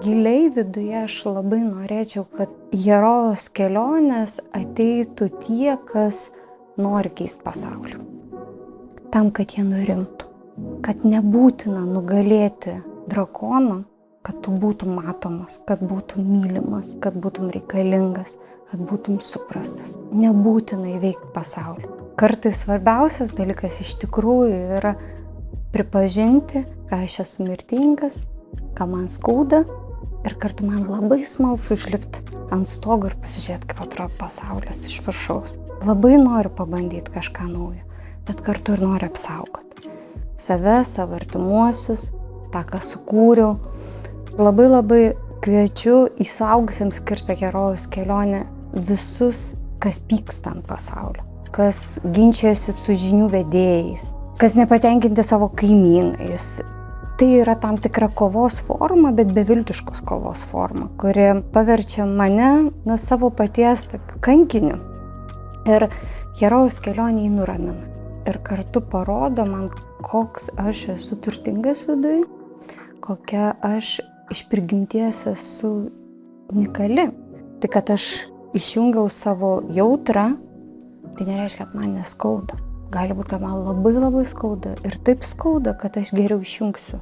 giliai viduje aš labai norėčiau, kad herojaus kelionės ateitų tie, kas nori keisti pasaulį. Tam, kad jie nurimtų. Kad nebūtina nugalėti drakoną, kad tu būtum matomas, kad būtum mylimas, kad būtum reikalingas, kad būtum suprastas. Nebūtina įveikti pasaulį. Kartais svarbiausias dalykas iš tikrųjų yra pripažinti, kad aš esu mirtingas, ką man skauda ir kartu man labai smalsu užlipti ant stogo ir pasižiūrėti, kaip atrodo pasaulis iš viršaus. Labai noriu pabandyti kažką naujo, bet kartu ir noriu apsaugoti save, savo artimuosius, tą, ką sukūriau. Labai kviečiu į suaugusiems skirtą herojaus kelionę visus, kas pyksta ant pasaulio, kas ginčiasi su žinių vedėjais, kas nepatenkinti savo kaimynais. Tai yra tam tikra kovos forma, bet beviltiškos kovos forma, kuri paverčia mane savo paties kankiniu. Ir herojaus kelionė jį nuramina. Ir kartu parodo man, koks aš esu turtingas viduj, kokia aš iš prigimties esu unikali. Tai, kad aš išjungiau savo jautrą, tai nereiškia, kad man neskauda. Gali būti, kad man labai skauda ir taip skauda, kad aš geriau išjungsiu